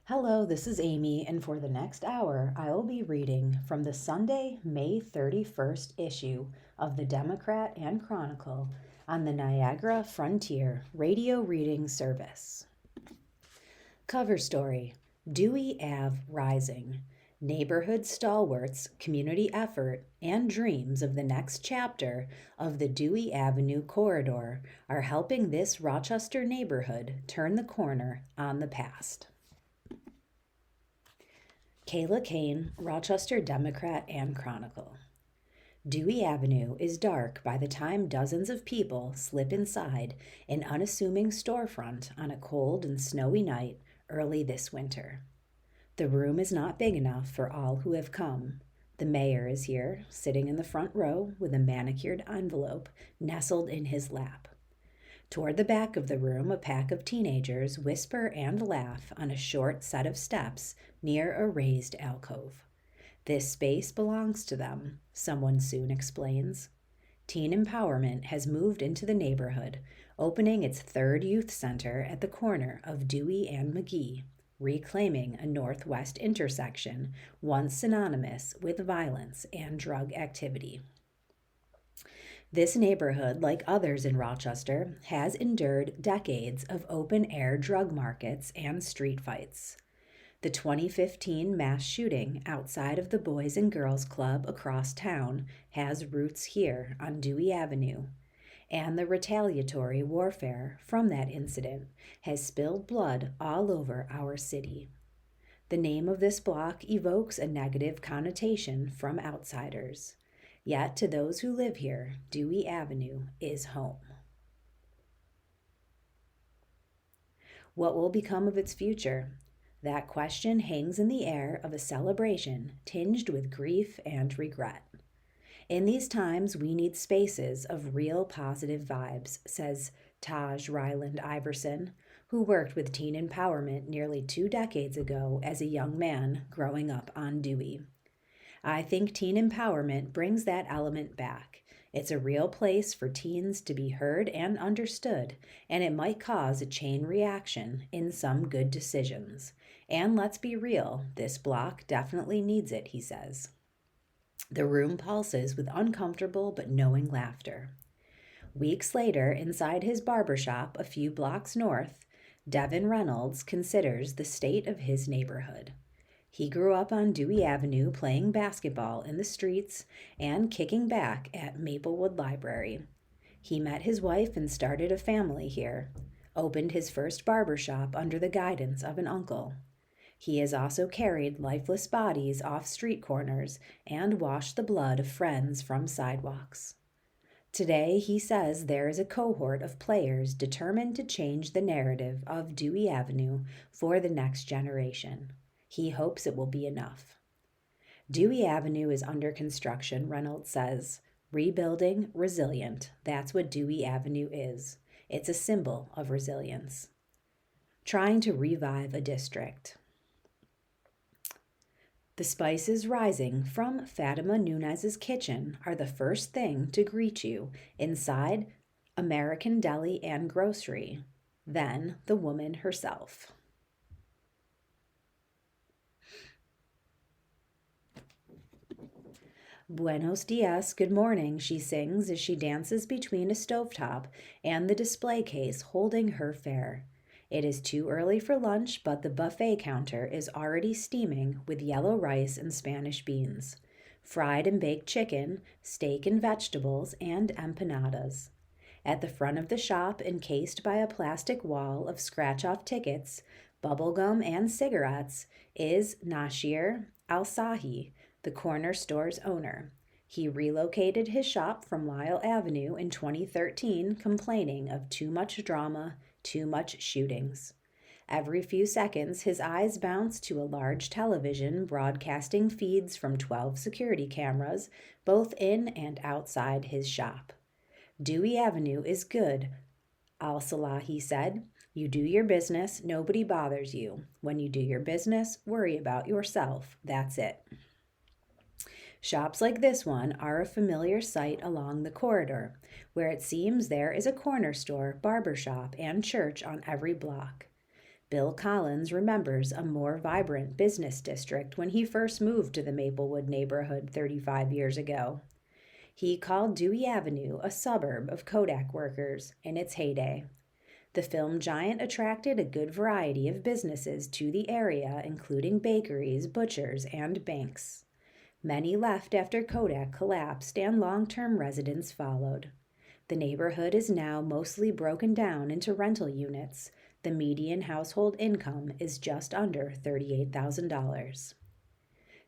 Hello, this is Amy, and for the next hour, I will be reading from the Sunday, May 31st issue of the Democrat and Chronicle on the Niagara Frontier Radio Reading Service. Cover story: Dewey Ave Rising. Neighborhood stalwarts, community effort, and dreams of the next chapter of the Dewey Avenue corridor are helping this Rochester neighborhood turn the corner on the past. Kayla Kane, Rochester Democrat and Chronicle. Dewey Avenue is dark by the time dozens of people slip inside an unassuming storefront on a cold and snowy night early this winter. The room is not big enough for all who have come. The mayor is here, sitting in the front row with a manicured envelope nestled in his lap. Toward the back of the room, a pack of teenagers whisper and laugh on a short set of steps near a raised alcove. This space belongs to them, someone soon explains. Teen Empowerment has moved into the neighborhood, opening its third youth center at the corner of Dewey and McGee, reclaiming a northwest intersection once synonymous with violence and drug activity. This neighborhood, like others in Rochester, has endured decades of open-air drug markets and street fights. The 2015 mass shooting outside of the Boys and Girls Club across town has roots here on Dewey Avenue, and the retaliatory warfare from that incident has spilled blood all over our city. The name of this block evokes a negative connotation from outsiders. Yet to those who live here, Dewey Avenue is home. What will become of its future? That question hangs in the air of a celebration tinged with grief and regret. In these times, we need spaces of real positive vibes, says Taj Ryland Iverson, who worked with teen empowerment nearly 2 decades ago as a young man growing up on Dewey. I think teen empowerment brings that element back. It's a real place for teens to be heard and understood, and it might cause a chain reaction in some good decisions. And let's be real, this block definitely needs it, he says. The room pulses with uncomfortable but knowing laughter. Weeks later, inside his barbershop a few blocks north, Devin Reynolds considers the state of his neighborhood. He grew up on Dewey Avenue playing basketball in the streets and kicking back at Maplewood Library. He met his wife and started a family here, opened his first barbershop under the guidance of an uncle. He has also carried lifeless bodies off street corners and washed the blood of friends from sidewalks. Today, he says there is a cohort of players determined to change the narrative of Dewey Avenue for the next generation. He hopes it will be enough. Dewey Avenue is under construction, Reynolds says. Rebuilding, resilient. That's what Dewey Avenue is. It's a symbol of resilience. Trying to revive a district. The spices rising from Fatima Nunez's kitchen are the first thing to greet you inside American Deli and Grocery, then the woman herself. Buenos dias, good morning, she sings as she dances between a stovetop and the display case holding her fare. It is too early for lunch, but the buffet counter is already steaming with yellow rice and Spanish beans, fried and baked chicken, steak and vegetables, and empanadas. At the front of the shop, encased by a plastic wall of scratch-off tickets, bubblegum, and cigarettes, is Nashir Al-Sahi, the corner store's owner. He relocated his shop from Lyle Avenue in 2013, complaining of too much drama, too much shootings. Every few seconds, his eyes bounce to a large television broadcasting feeds from 12 security cameras, both in and outside his shop. Dewey Avenue is good, Al-Salahi said. You do your business, nobody bothers you. When you do your business, worry about yourself. That's it. Shops like this one are a familiar sight along the corridor, where it seems there is a corner store, barber shop, and church on every block. Bill Collins remembers a more vibrant business district when he first moved to the Maplewood neighborhood 35 years ago. He called Dewey Avenue a suburb of Kodak workers in its heyday. The film giant attracted a good variety of businesses to the area, including bakeries, butchers, and banks. Many left after Kodak collapsed and long-term residents followed. The neighborhood is now mostly broken down into rental units. The median household income is just under $38,000.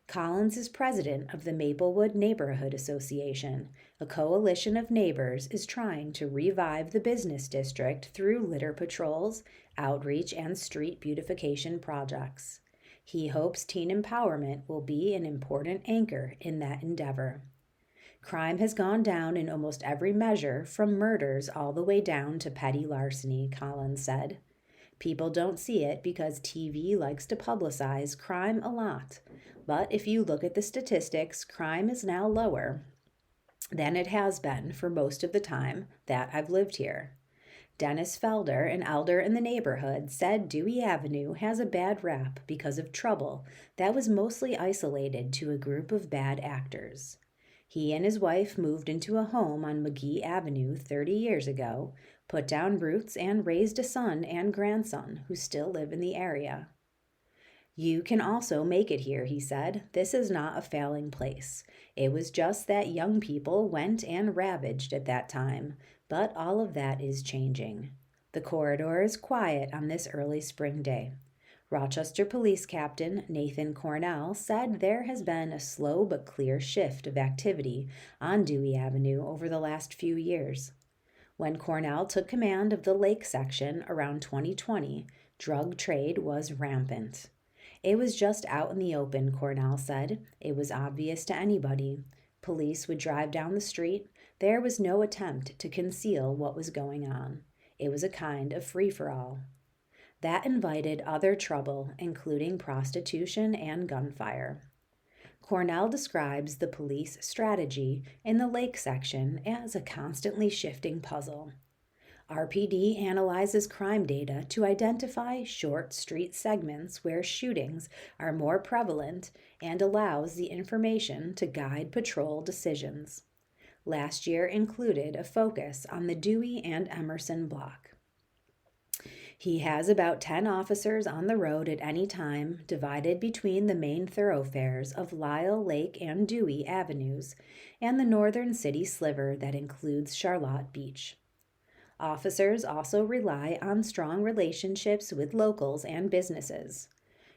Collins is president of the Maplewood Neighborhood Association. A coalition of neighbors is trying to revive the business district through litter patrols, outreach, and street beautification projects. He hopes teen empowerment will be an important anchor in that endeavor. Crime has gone down in almost every measure, from murders all the way down to petty larceny, Collins said. People don't see it because TV likes to publicize crime a lot. But if you look at the statistics, crime is now lower than it has been for most of the time that I've lived here. Dennis Felder, an elder in the neighborhood, said Dewey Avenue has a bad rap because of trouble that was mostly isolated to a group of bad actors. He and his wife moved into a home on McGee Avenue 30 years ago, put down roots, and raised a son and grandson who still live in the area. You can also make it here, he said. This is not a failing place. It was just that young people went and ravaged at that time, but all of that is changing. The corridor is quiet on this early spring day. Rochester Police Captain Nathan Cornell said there has been a slow but clear shift of activity on Dewey Avenue over the last few years. When Cornell took command of the Lake section around 2020, drug trade was rampant. It was just out in the open, Cornell said. It was obvious to anybody. Police would drive down the street. There was no attempt to conceal what was going on. It was a kind of free-for-all. That invited other trouble, including prostitution and gunfire. Cornell describes the police strategy in the Lake section as a constantly shifting puzzle. RPD analyzes crime data to identify short street segments where shootings are more prevalent and allows the information to guide patrol decisions. Last year included a focus on the Dewey and Emerson block. He has about 10 officers on the road at any time, divided between the main thoroughfares of Lyle, Lake, and Dewey Avenues, and the northern city sliver that includes Charlotte Beach. Officers also rely on strong relationships with locals and businesses.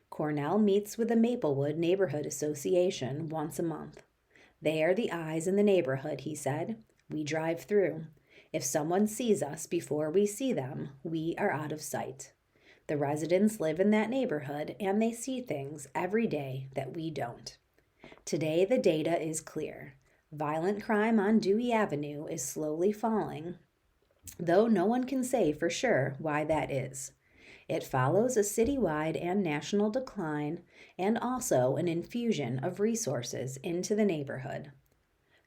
Cornell meets with the Maplewood Neighborhood Association once a month. They are the eyes in the neighborhood, he said. We drive through. If someone sees us before we see them, we are out of sight. The residents live in that neighborhood and they see things every day that we don't. Today, the data is clear. Violent crime on Dewey Avenue is slowly falling, though no one can say for sure why that is. It follows a citywide and national decline and also an infusion of resources into the neighborhood.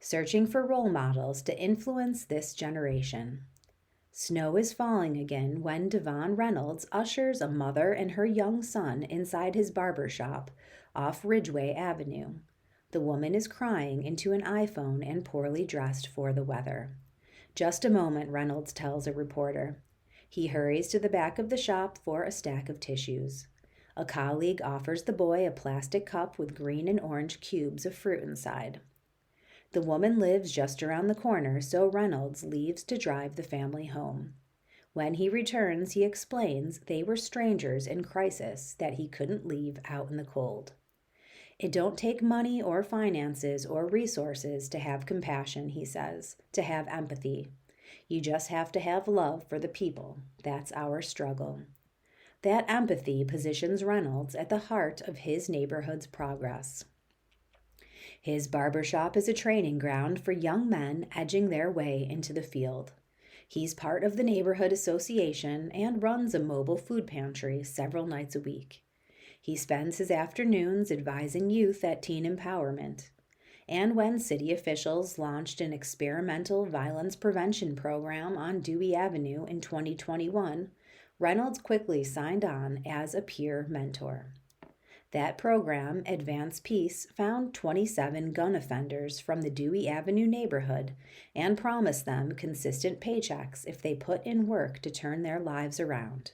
Searching for role models to influence this generation. Snow is falling again when Devon Reynolds ushers a mother and her young son inside his barber shop off Ridgeway Avenue. The woman is crying into an iPhone and poorly dressed for the weather. Just a moment, Reynolds tells a reporter. He hurries to the back of the shop for a stack of tissues. A colleague offers the boy a plastic cup with green and orange cubes of fruit inside. The woman lives just around the corner, so Reynolds leaves to drive the family home. When he returns, he explains they were strangers in crisis that he couldn't leave out in the cold. It don't take money or finances or resources to have compassion, he says, to have empathy. You just have to have love for the people. That's our struggle. That empathy positions Reynolds at the heart of his neighborhood's progress. His barbershop is a training ground for young men edging their way into the field. He's part of the neighborhood association and runs a mobile food pantry several nights a week. He spends his afternoons advising youth at teen empowerment. And when city officials launched an experimental violence prevention program on Dewey Avenue in 2021, Reynolds quickly signed on as a peer mentor. That program, Advance Peace, found 27 gun offenders from the Dewey Avenue neighborhood and promised them consistent paychecks if they put in work to turn their lives around.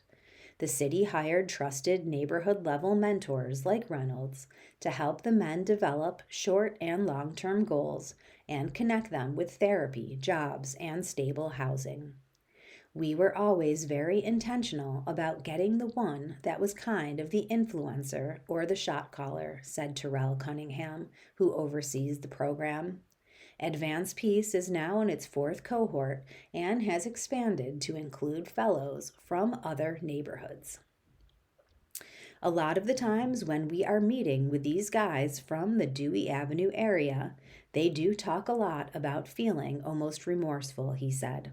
The city hired trusted neighborhood-level mentors like Reynolds to help the men develop short and long-term goals and connect them with therapy, jobs, and stable housing. We were always very intentional about getting the one that was kind of the influencer or the shot caller, said Terrell Cunningham, who oversees the program. Advance Peace is now in its fourth cohort and has expanded to include fellows from other neighborhoods. A lot of the times when we are meeting with these guys from the Dewey Avenue area, they do talk a lot about feeling almost remorseful, he said.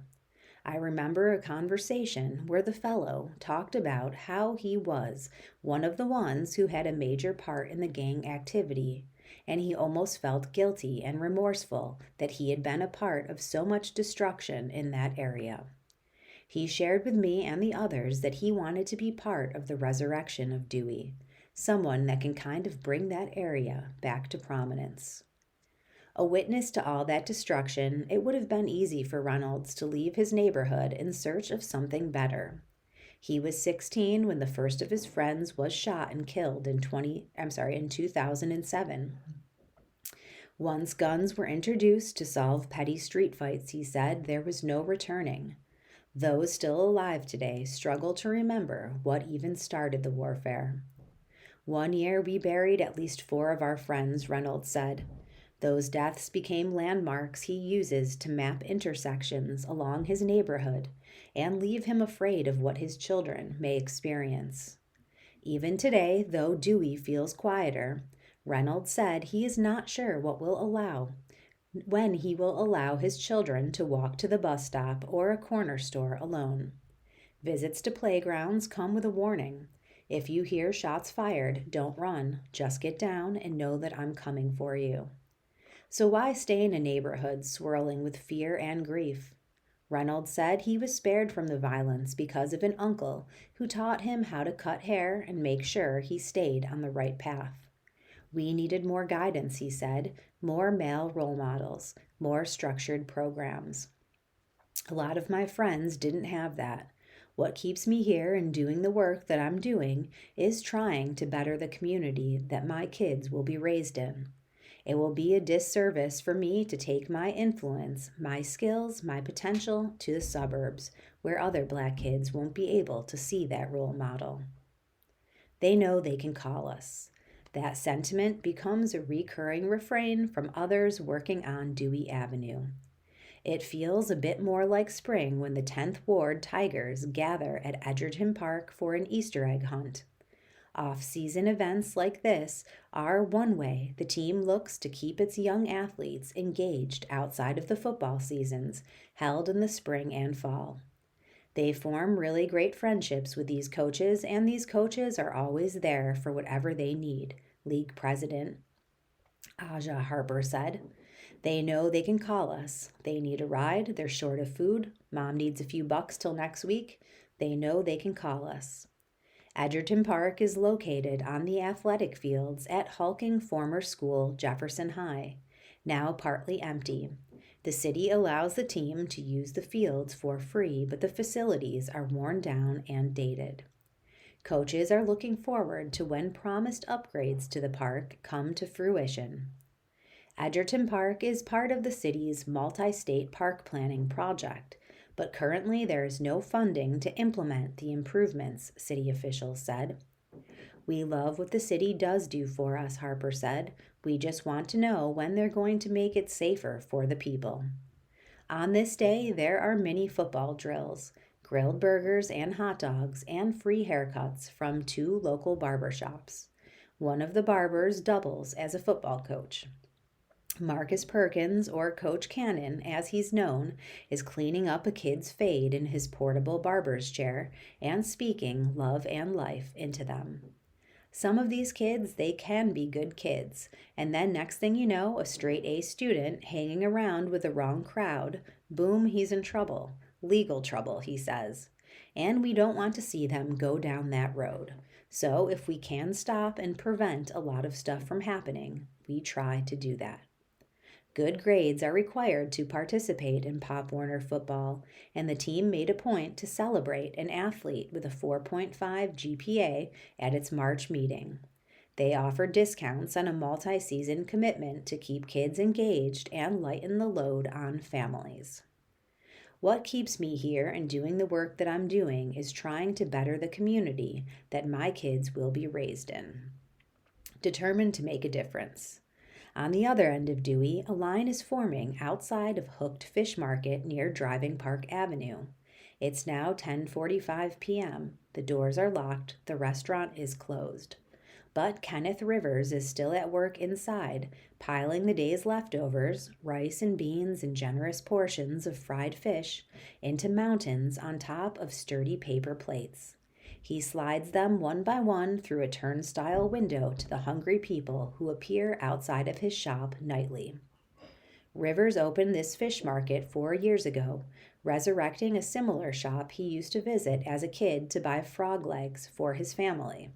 I remember a conversation where the fellow talked about how he was one of the ones who had a major part in the gang activity, and he almost felt guilty and remorseful that he had been a part of so much destruction in that area. He shared with me and the others that he wanted to be part of the resurrection of Dewey, someone that can kind of bring that area back to prominence. A witness to all that destruction, it would have been easy for Reynolds to leave his neighborhood in search of something better. He was 16 when the first of his friends was shot and killed in 2007. Once guns were introduced to solve petty street fights, he said, there was no returning. Those still alive today struggle to remember what even started the warfare. One year we buried at least 4 of our friends, Reynolds said. Those deaths became landmarks he uses to map intersections along his neighborhood and leave him afraid of what his children may experience. Even today, though Dewey feels quieter, Reynolds said he is not sure when he will allow his children to walk to the bus stop or a corner store alone. Visits to playgrounds come with a warning. If you hear shots fired, don't run. Just get down and know that I'm coming for you. So why stay in a neighborhood swirling with fear and grief? Reynolds said he was spared from the violence because of an uncle who taught him how to cut hair and make sure he stayed on the right path. We needed more guidance, he said, more male role models, more structured programs. A lot of my friends didn't have that. What keeps me here and doing the work that I'm doing is trying to better the community that my kids will be raised in. It will be a disservice for me to take my influence, my skills, my potential to the suburbs, where other Black kids won't be able to see that role model. They know they can call us. That sentiment becomes a recurring refrain from others working on Dewey Avenue. It feels a bit more like spring when the 10th Ward Tigers gather at Edgerton Park for an Easter egg hunt. Off-season events like this are one way the team looks to keep its young athletes engaged outside of the football seasons held in the spring and fall. They form really great friendships with these coaches, and these coaches are always there for whatever they need, League President Aja Harper said. They know they can call us. They need a ride, they're short of food, mom needs a few bucks till next week. They know they can call us. Edgerton Park is located on the athletic fields at Hulking Former School Jefferson High, now partly empty. The city allows the team to use the fields for free, but the facilities are worn down and dated. Coaches are looking forward to when promised upgrades to the park come to fruition. Edgerton Park is part of the city's multi-state park planning project, but currently there is no funding to implement the improvements, city officials said. We love what the city does do for us, Harper said. We just want to know when they're going to make it safer for the people. On this day, there are mini football drills, grilled burgers and hot dogs, and free haircuts from 2 local barbershops. One of the barbers doubles as a football coach. Marcus Perkins, or Coach Cannon, as he's known, is cleaning up a kid's fade in his portable barber's chair and speaking love and life into them. Some of these kids, they can be good kids, and then next thing you know, a straight-A student hanging around with the wrong crowd, boom, he's in trouble. Legal trouble, he says. and we don't want to see them go down that road. So if we can stop and prevent a lot of stuff from happening, we try to do that. Good grades are required to participate in Pop Warner football, and the team made a point to celebrate an athlete with a 4.5 GPA at its March meeting. They offered discounts on a multi-season commitment to keep kids engaged and lighten the load on families. What keeps me here and doing the work that I'm doing is trying to better the community that my kids will be raised in. Determined to make a difference. On the other end of Dewey, a line is forming outside of Hooked Fish Market near Driving Park Avenue. It's now 10:45 p.m. The doors are locked, the restaurant is closed. But Kenneth Rivers is still at work inside, piling the day's leftovers, rice and beans and generous portions of fried fish, into mountains on top of sturdy paper plates. He slides them one by one through a turnstile window to the hungry people who appear outside of his shop nightly. Rivers opened this fish market 4 years ago, resurrecting a similar shop he used to visit as a kid to buy frog legs for his family.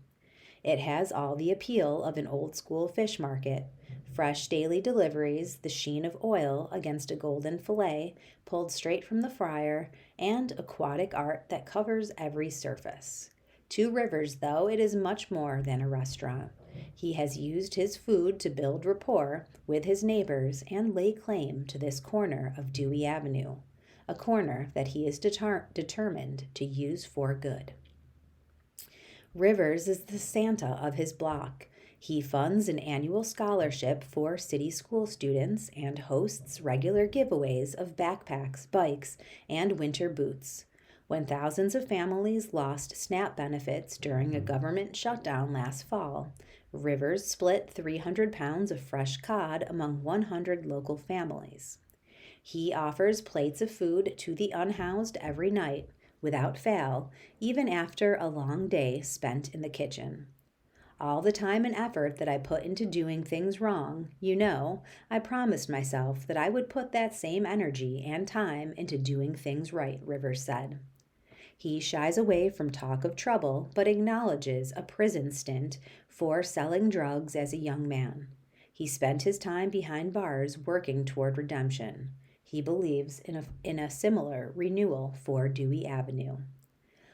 It has all the appeal of an old-school fish market: fresh daily deliveries, the sheen of oil against a golden fillet pulled straight from the fryer, and aquatic art that covers every surface. To Rivers, though, it is much more than a restaurant. He has used his food to build rapport with his neighbors and lay claim to this corner of Dewey Avenue, a corner that he is determined to use for good. Rivers is the Santa of his block. He funds an annual scholarship for city school students and hosts regular giveaways of backpacks, bikes, and winter boots. When thousands of families lost SNAP benefits during a government shutdown last fall, Rivers split 300 pounds of fresh cod among 100 local families. He offers plates of food to the unhoused every night, without fail, even after a long day spent in the kitchen. All the time and effort that I put into doing things wrong, I promised myself that I would put that same energy and time into doing things right, Rivers said. He shies away from talk of trouble, but acknowledges a prison stint for selling drugs as a young man. He spent his time behind bars working toward redemption. He believes in a similar renewal for Dewey Avenue.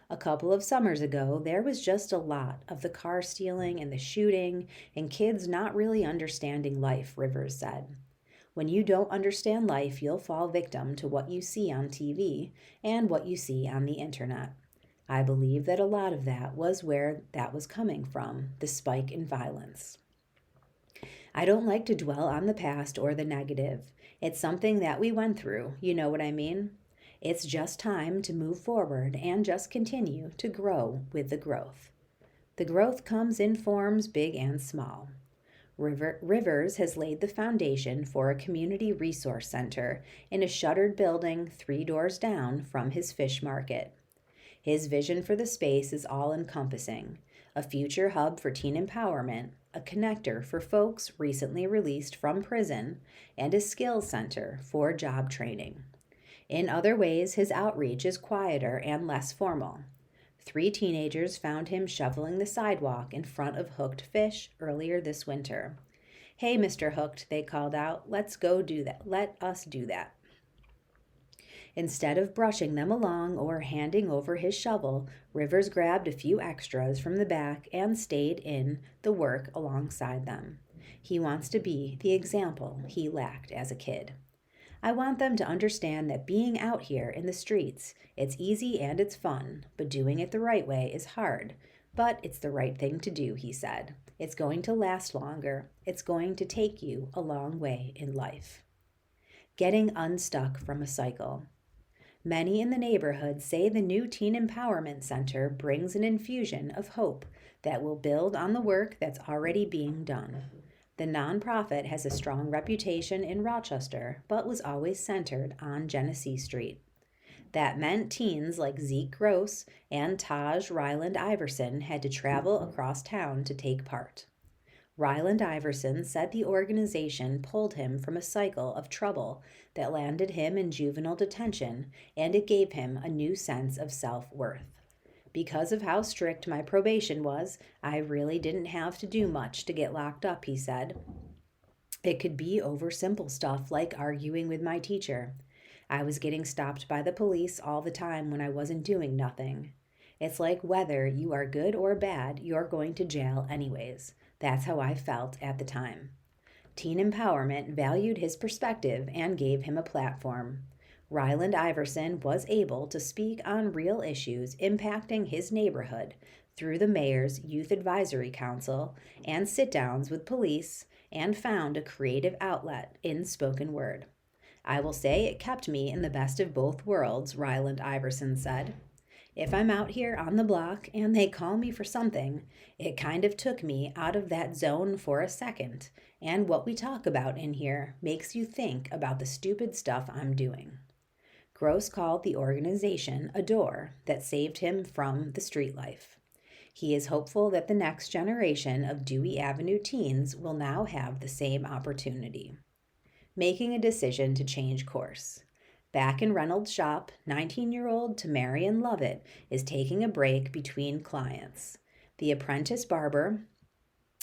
A couple of summers ago, there was just a lot of the car stealing and the shooting and kids not really understanding life, Rivers said. When you don't understand life, you'll fall victim to what you see on TV and what you see on the internet. I believe that a lot of that was where that was coming from, the spike in violence. I don't like to dwell on the past or the negative. It's something that we went through, you know what I mean? It's just time to move forward and just continue to grow with the growth. The growth comes in forms big and small. Rivers has laid the foundation for a community resource center in a shuttered building 3 doors down from his fish market. His vision for the space is all-encompassing: a future hub for teen empowerment, a connector for folks recently released from prison, and a skills center for job training. In other ways, his outreach is quieter and less formal. 3 teenagers found him shoveling the sidewalk in front of Hooked Fish earlier this winter. "Hey, Mr. Hooked," they called out, "let's go do that. Let us do that." Instead of brushing them along or handing over his shovel, Rivers grabbed a few extras from the back and stayed in the work alongside them. He wants to be the example he lacked as a kid. "I want them to understand that being out here in the streets, it's easy and it's fun, but doing it the right way is hard. But it's the right thing to do," he said. "It's going to last longer. It's going to take you a long way in life." Getting unstuck from a cycle. Many in the neighborhood say the new Teen Empowerment Center brings an infusion of hope that will build on the work that's already being done. The nonprofit has a strong reputation in Rochester, but was always centered on Genesee Street. That meant teens like Zeke Gross and Taj Ryland Iverson had to travel across town to take part. Ryland Iverson said the organization pulled him from a cycle of trouble that landed him in juvenile detention, and it gave him a new sense of self-worth. Because of how strict my probation was, I really didn't have to do much to get locked up, he said. It could be over simple stuff like arguing with my teacher. I was getting stopped by the police all the time when I wasn't doing nothing. It's like whether you are good or bad, you're going to jail anyways. That's how I felt at the time. Teen Empowerment valued his perspective and gave him a platform. Ryland Iverson was able to speak on real issues impacting his neighborhood through the mayor's Youth Advisory Council and sit-downs with police, and found a creative outlet in spoken word. I will say it kept me in the best of both worlds, Ryland Iverson said. If I'm out here on the block and they call me for something, it kind of took me out of that zone for a second, and what we talk about in here makes you think about the stupid stuff I'm doing. Gross called the organization a door that saved him from the street life. He is hopeful that the next generation of Dewey Avenue teens will now have the same opportunity. Making a decision to change course. Back in Reynolds' shop, 19-year-old Tamarian Lovett is taking a break between clients. The apprentice barber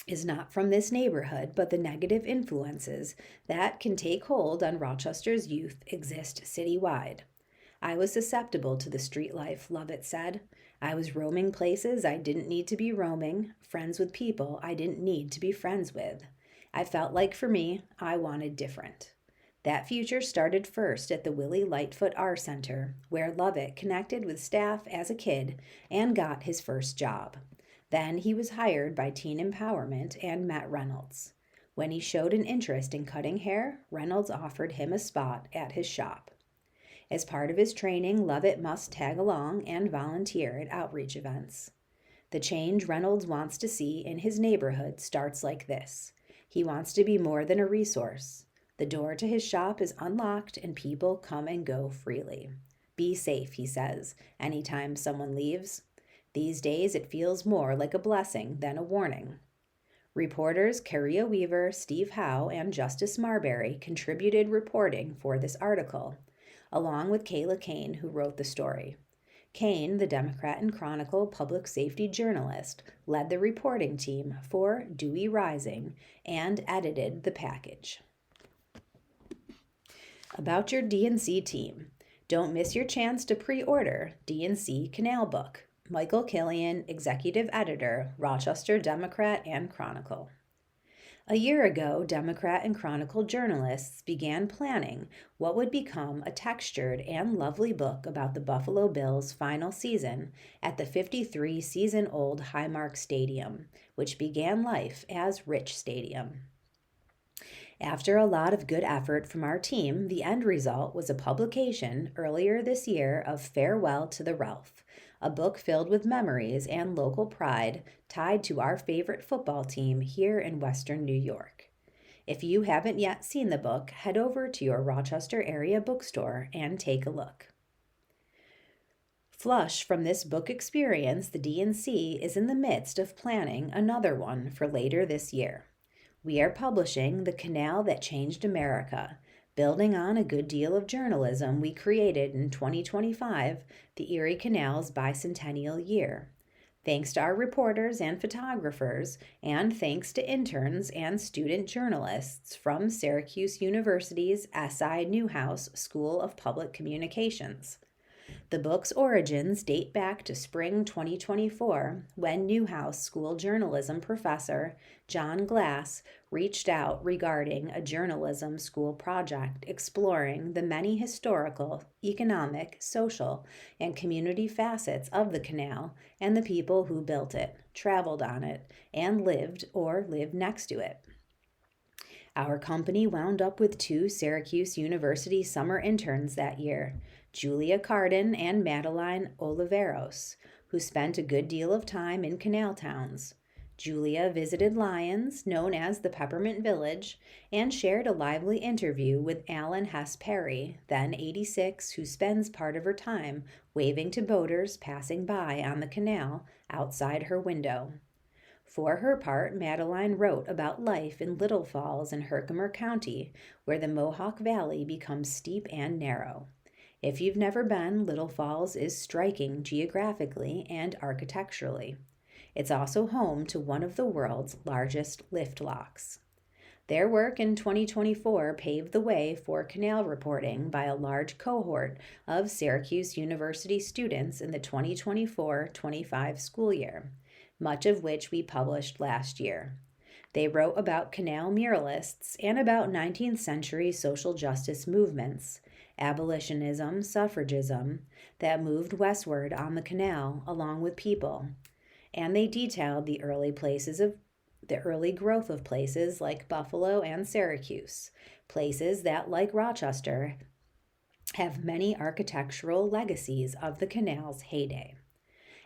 is not from this neighborhood, but the negative influences that can take hold on Rochester's youth exist citywide. I was susceptible to the street life, Lovett said. I was roaming places I didn't need to be roaming, friends with people I didn't need to be friends with. I felt like for me, I wanted different. That future started first at the Willie Lightfoot R Center, where Lovett connected with staff as a kid and got his first job. Then he was hired by Teen Empowerment and met Reynolds. When he showed an interest in cutting hair, Reynolds offered him a spot at his shop. As part of his training, Lovett must tag along and volunteer at outreach events. The change Reynolds wants to see in his neighborhood starts like this. He wants to be more than a resource. The door to his shop is unlocked and people come and go freely. Be safe, he says, anytime someone leaves. These days it feels more like a blessing than a warning. Reporters Caria Weaver, Steve Howe, and Justice Marbury contributed reporting for this article, along with Kayla Kane, who wrote the story. Kane, the Democrat Chronicle public safety journalist, led the reporting team for Dewey Rising and edited the package. About your DNC team. Don't miss your chance to pre-order DNC Canal Book. Michael Killian, Executive Editor, Rochester Democrat and Chronicle. A year ago, Democrat and Chronicle journalists began planning what would become a textured and lovely book about the Buffalo Bills' final season at the 53-season-old Highmark Stadium, which began life as Rich Stadium. After a lot of good effort from our team, the end result was a publication earlier this year of Farewell to the Ralph, a book filled with memories and local pride tied to our favorite football team here in Western New York. If you haven't yet seen the book, head over to your Rochester area bookstore and take a look. Flush from this book experience, the DNC is in the midst of planning another one for later this year. We are publishing The Canal That Changed America, building on a good deal of journalism we created in 2025, the Erie Canal's bicentennial year. Thanks to our reporters and photographers, and thanks to interns and student journalists from Syracuse University's S.I. Newhouse School of Public Communications. The book's origins date back to spring 2024, when Newhouse School journalism professor John Glass reached out regarding a journalism school project exploring the many historical, economic, social, and community facets of the canal and the people who built it, traveled on it, and lived or lived next to it. Our company wound up with 2 Syracuse University summer interns that year, Julia Cardin and Madeline Oliveros, who spent a good deal of time in canal towns. Julia visited Lyons, known as the Peppermint Village, and shared a lively interview with Alan Hess Perry, then 86, who spends part of her time waving to boaters passing by on the canal outside her window. For her part, Madeline wrote about life in Little Falls in Herkimer County, where the Mohawk Valley becomes steep and narrow. If you've never been, Little Falls is striking geographically and architecturally. It's also home to one of the world's largest lift locks. Their work in 2024 paved the way for canal reporting by a large cohort of Syracuse University students in the 2024-25 school year, much of which we published last year. They wrote about canal muralists and about 19th century social justice movements, abolitionism, suffragism, that moved westward on the canal along with people. And they detailed the early growth of places like Buffalo and Syracuse, places that, like Rochester, have many architectural legacies of the canal's heyday.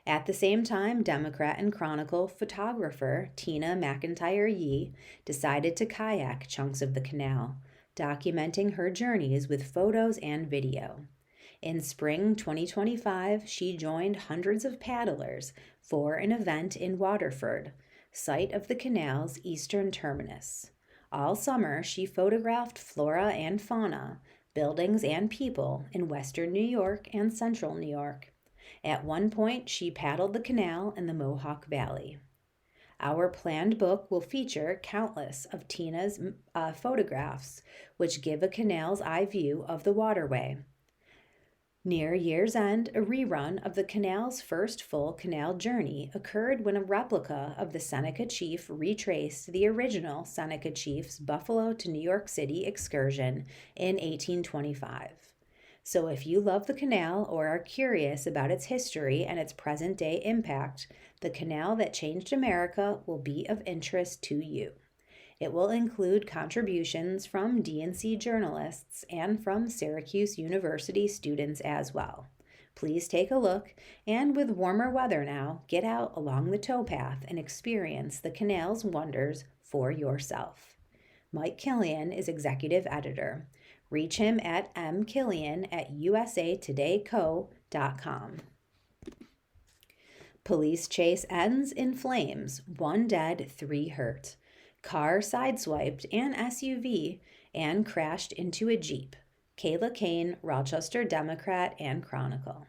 At the same time, Democrat and Chronicle photographer Tina McIntyre Yee decided to kayak chunks of the canal, documenting her journeys with photos and video. In spring 2025, she joined hundreds of paddlers for an event in Waterford, site of the canal's eastern terminus. All summer, she photographed flora and fauna, buildings and people in western New York and central New York. At one point, she paddled the canal in the Mohawk Valley. Our planned book will feature countless of Tina's photographs, which give a canal's eye view of the waterway. Near year's end, a rerun of the canal's first full canal journey occurred when a replica of the Seneca Chief retraced the original Seneca Chief's Buffalo to New York City excursion in 1825. So if you love the canal or are curious about its history and its present-day impact, the canal that changed America will be of interest to you. It will include contributions from D&C journalists and from Syracuse University students as well. Please take a look, and with warmer weather now, get out along the towpath and experience the canal's wonders for yourself. Mike Killian is executive editor. Reach him at mkillian@usatodayco.com. Police chase ends in flames, 1 dead, 3 hurt. Car sideswiped an SUV and crashed into a Jeep. Kayla Kane, Rochester Democrat and Chronicle.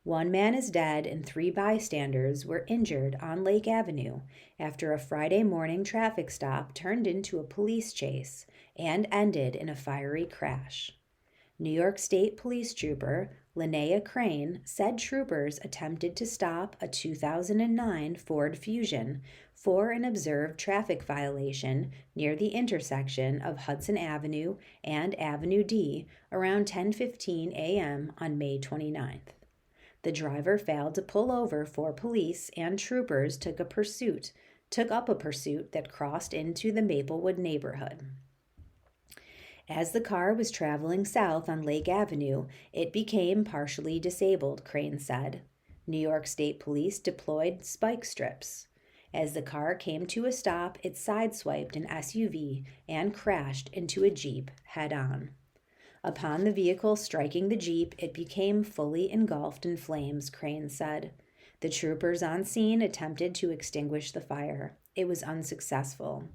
1 man is dead and 3 bystanders were injured on Lake Avenue after a Friday morning traffic stop turned into a police chase and ended in a fiery crash. New York State Police Trooper Linnea Crane said troopers attempted to stop a 2009 Ford Fusion for an observed traffic violation near the intersection of Hudson Avenue and Avenue D around 10:15 a.m. on May 29th. The driver failed to pull over for police, and troopers took up a pursuit that crossed into the Maplewood neighborhood. As the car was traveling south on Lake Avenue, it became partially disabled, Crane said. New York State Police deployed spike strips. As the car came to a stop, it sideswiped an SUV and crashed into a Jeep head-on. Upon the vehicle striking the Jeep, it became fully engulfed in flames, Crane said. The troopers on scene attempted to extinguish the fire. It was unsuccessful.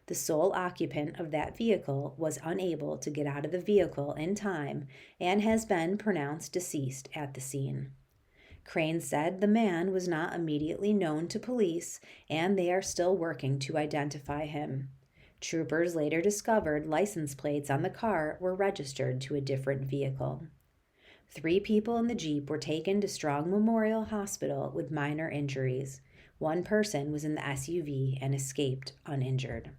The sole occupant of that vehicle was unable to get out of the vehicle in time and has been pronounced deceased at the scene. Crane said the man was not immediately known to police, and they are still working to identify him. Troopers later discovered license plates on the car were registered to a different vehicle. 3 people in the Jeep were taken to Strong Memorial Hospital with minor injuries. 1 person was in the SUV and escaped uninjured.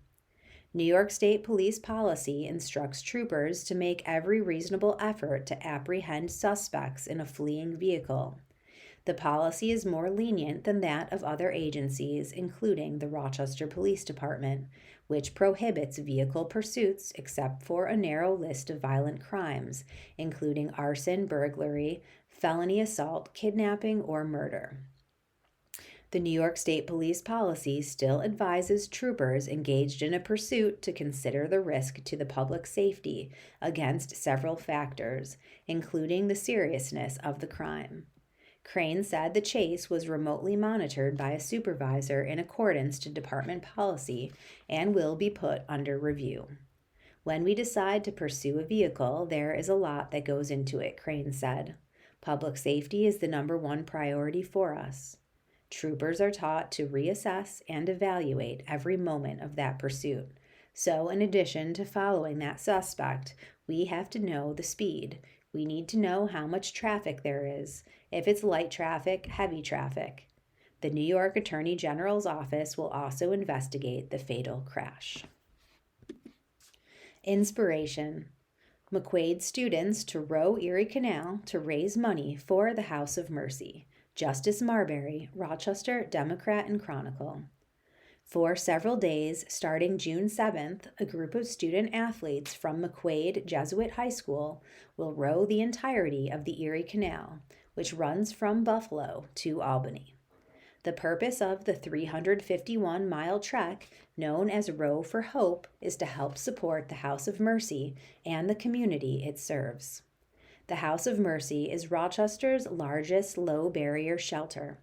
New York State Police policy instructs troopers to make every reasonable effort to apprehend suspects in a fleeing vehicle. The policy is more lenient than that of other agencies, including the Rochester Police Department, which prohibits vehicle pursuits except for a narrow list of violent crimes, including arson, burglary, felony assault, kidnapping, or murder. The New York State Police policy still advises troopers engaged in a pursuit to consider the risk to the public safety against several factors, including the seriousness of the crime. Crane said the chase was remotely monitored by a supervisor in accordance to department policy and will be put under review. When we decide to pursue a vehicle, there is a lot that goes into it, Crane said. Public safety is the number one priority for us. Troopers are taught to reassess and evaluate every moment of that pursuit. So, in addition to following that suspect, we have to know the speed. We need to know how much traffic there is, if it's light traffic, heavy traffic. The New York Attorney General's office will also investigate the fatal crash. Inspiration. McQuaid students to row Erie Canal to raise money for the House of Mercy. Justice Marbury, Rochester Democrat and Chronicle. For several days, starting June 7th, a group of student athletes from McQuaid Jesuit High School will row the entirety of the Erie Canal, which runs from Buffalo to Albany. The purpose of the 351-mile trek, known as Row for Hope, is to help support the House of Mercy and the community it serves. The House of Mercy is Rochester's largest low-barrier shelter.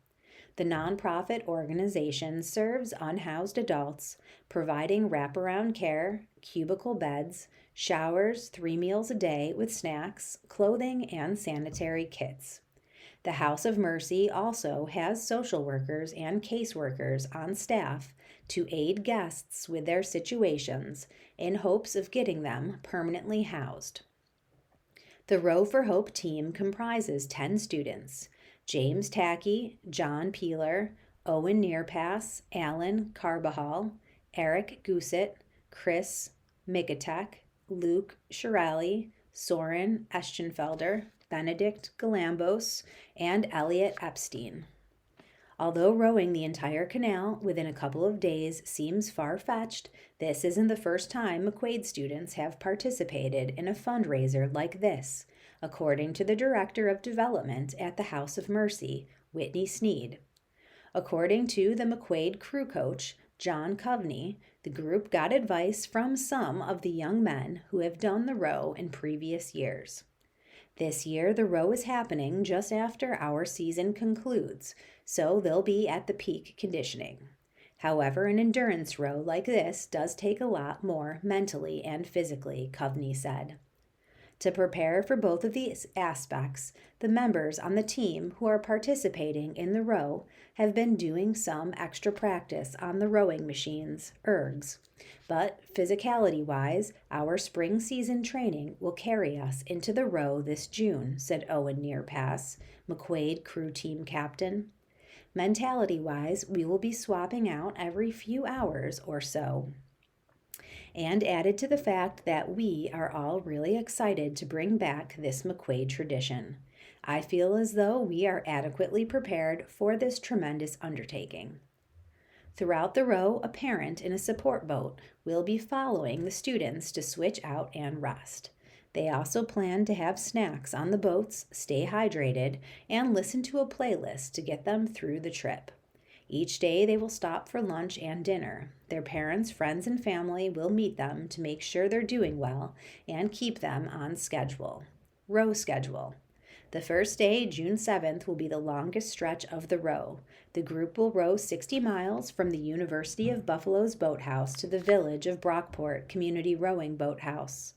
The nonprofit organization serves unhoused adults, providing wraparound care, cubicle beds, showers 3 meals a day with snacks, clothing, and sanitary kits. The House of Mercy also has social workers and caseworkers on staff to aid guests with their situations in hopes of getting them permanently housed. The Row for Hope team comprises 10 students: James Tackey, John Peeler, Owen Nearpass, Alan Carbajal, Eric Goosett, Chris Mikatek, Luke Shirali, Soren Eschenfelder, Benedict Galambos, and Elliot Epstein. Although rowing the entire canal within a couple of days seems far-fetched, this isn't the first time McQuaid students have participated in a fundraiser like this, according to the Director of Development at the House of Mercy, Whitney Sneed. According to the McQuaid crew coach, John Coveney, the group got advice from some of the young men who have done the row in previous years. This year, the row is happening just after our season concludes, so they'll be at the peak conditioning. However, an endurance row like this does take a lot more mentally and physically, Coveney said. To prepare for both of these aspects, the members on the team who are participating in the row have been doing some extra practice on the rowing machines, ergs. But physicality-wise, our spring season training will carry us into the row this June, said Owen Nearpass, McQuaid crew team captain. Mentality-wise, we will be swapping out every few hours or so. And added to the fact that we are all really excited to bring back this McQuaid tradition. I feel as though we are adequately prepared for this tremendous undertaking. Throughout the row, a parent in a support boat will be following the students to switch out and rest. They also plan to have snacks on the boats, stay hydrated, and listen to a playlist to get them through the trip. Each day they will stop for lunch and dinner. Their parents, friends, and family will meet them to make sure they're doing well and keep them on schedule. Row schedule. The first day, June 7th, will be the longest stretch of the row. The group will row 60 miles from the University of Buffalo's boathouse to the village of Brockport Community Rowing Boathouse.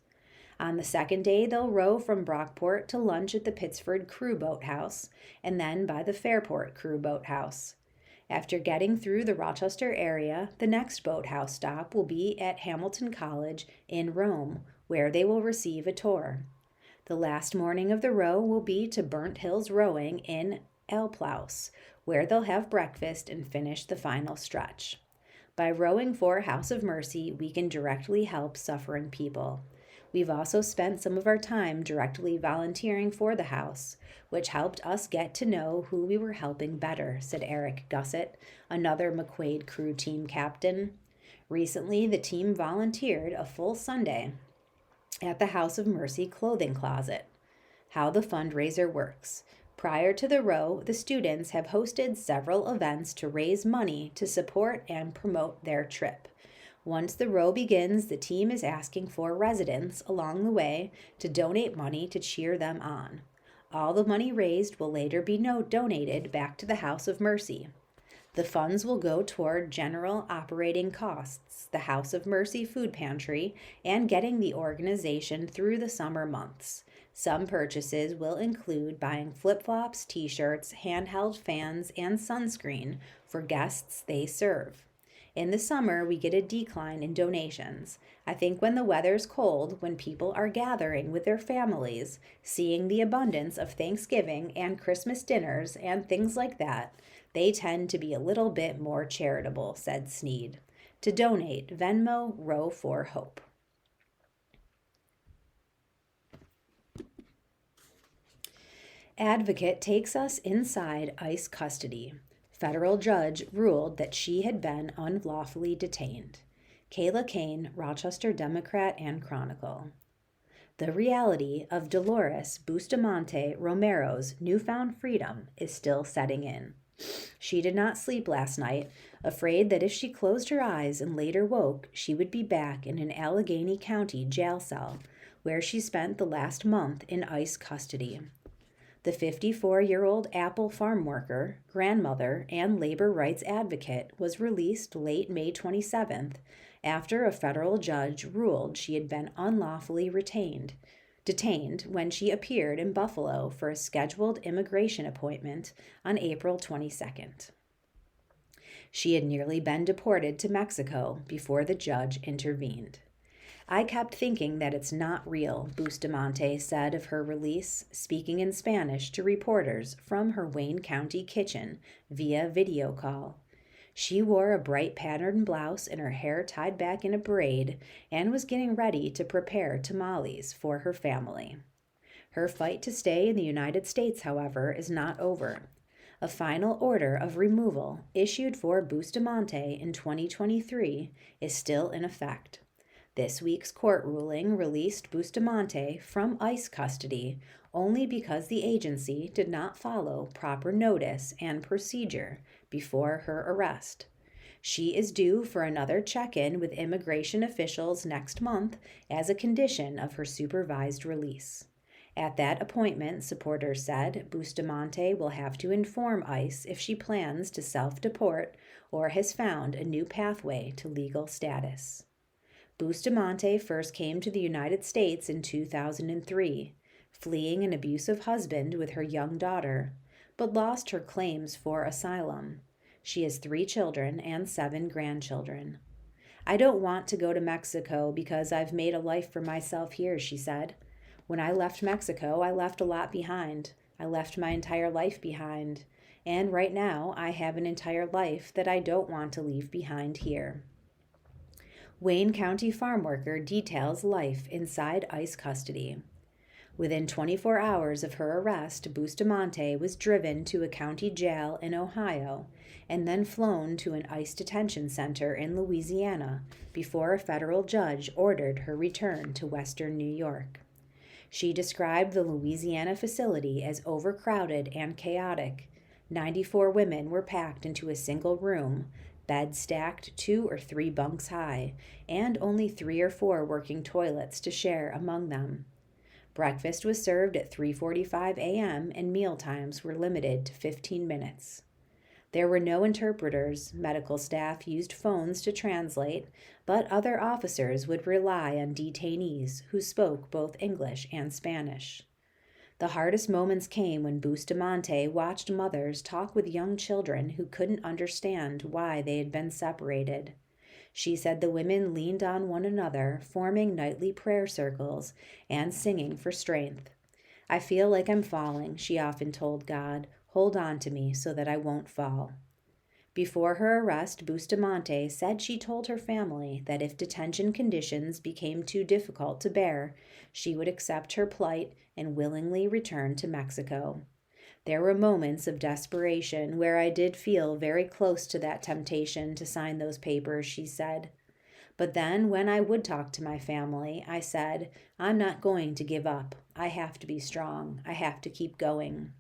On the second day, they'll row from Brockport to lunch at the Pittsford Crew Boathouse and then by the Fairport Crew Boathouse. After getting through the Rochester area, the next boathouse stop will be at Hamilton College in Rome, where they will receive a tour. The last morning of the row will be to Burnt Hills Rowing in Alplaus, where they'll have breakfast and finish the final stretch. By rowing for House of Mercy, we can directly help suffering people. We've also spent some of our time directly volunteering for the house, which helped us get to know who we were helping better, said Eric Gussett, another McQuaid crew team captain. Recently, the team volunteered a full Sunday at the House of Mercy clothing closet. How the fundraiser works. Prior to the row, the students have hosted several events to raise money to support and promote their trip. Once the row begins, the team is asking for residents along the way to donate money to cheer them on. All the money raised will later be donated back to the House of Mercy. The funds will go toward general operating costs, the House of Mercy food pantry, and getting the organization through the summer months. Some purchases will include buying flip-flops, t-shirts, handheld fans, and sunscreen for guests they serve. In the summer, we get a decline in donations. I think when the weather's cold, when people are gathering with their families, seeing the abundance of Thanksgiving and Christmas dinners and things like that, they tend to be a little bit more charitable, said Sneed. To donate, Venmo Row for Hope. Advocate takes us inside ICE custody. Federal judge ruled that she had been unlawfully detained. Kayla Kane, Rochester Democrat and Chronicle. The reality of Dolores Bustamante Romero's newfound freedom is still setting in. She did not sleep last night, afraid that if she closed her eyes and later woke, she would be back in an Allegheny County jail cell, where she spent the last month in ICE custody. The 54-year-old Apple farm worker, grandmother, and labor rights advocate was released late May 27th after a federal judge ruled she had been unlawfully detained when she appeared in Buffalo for a scheduled immigration appointment on April 22nd. She had nearly been deported to Mexico before the judge intervened. I kept thinking that it's not real, Bustamante said of her release, speaking in Spanish to reporters from her Wayne County kitchen via video call. She wore a bright patterned blouse and her hair tied back in a braid and was getting ready to prepare tamales for her family. Her fight to stay in the United States, however, is not over. A final order of removal issued for Bustamante in 2023 is still in effect. This week's court ruling released Bustamante from ICE custody only because the agency did not follow proper notice and procedure before her arrest. She is due for another check-in with immigration officials next month as a condition of her supervised release. At that appointment, supporters said, Bustamante will have to inform ICE if she plans to self-deport or has found a new pathway to legal status. Bustamante first came to the United States in 2003, fleeing an abusive husband with her young daughter, but lost her claims for asylum. She has 3 children and 7 grandchildren. I don't want to go to Mexico because I've made a life for myself here, she said. When I left Mexico, I left a lot behind. I left my entire life behind. And right now, I have an entire life that I don't want to leave behind here. Wayne County farm worker details life inside ICE custody. Within 24 hours of her arrest, Bustamante was driven to a county jail in Ohio and then flown to an ICE detention center in Louisiana before a federal judge ordered her return to Western New York. She described the Louisiana facility as overcrowded and chaotic. 94 women were packed into a single room, beds stacked 2 or 3 bunks high, and only 3 or 4 working toilets to share among them. Breakfast was served at 3:45 a.m. and meal times were limited to 15 minutes. There were no interpreters. Medical staff used phones to translate, but other officers would rely on detainees who spoke both English and Spanish. The hardest moments came when Bustamante watched mothers talk with young children who couldn't understand why they had been separated. She said the women leaned on one another, forming nightly prayer circles and singing for strength. I feel like I'm falling, she often told God. Hold on to me so that I won't fall. Before her arrest, Bustamante said she told her family that if detention conditions became too difficult to bear, she would accept her plight and willingly return to Mexico. There were moments of desperation where I did feel very close to that temptation to sign those papers, she said. But then when I would talk to my family, I said, I'm not going to give up. I have to be strong. I have to keep going.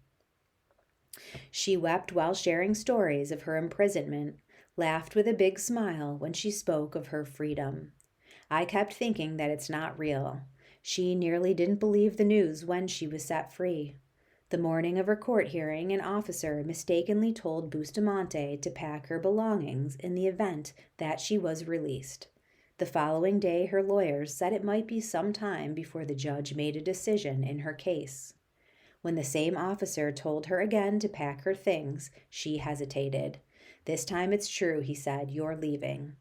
She wept while sharing stories of her imprisonment, laughed with a big smile when she spoke of her freedom. I kept thinking that it's not real. She nearly didn't believe the news when she was set free. The morning of her court hearing, an officer mistakenly told Bustamante to pack her belongings in the event that she was released. The following day, her lawyers said it might be some time before the judge made a decision in her case. When the same officer told her again to pack her things, she hesitated. "This time it's true," he said. "You're leaving."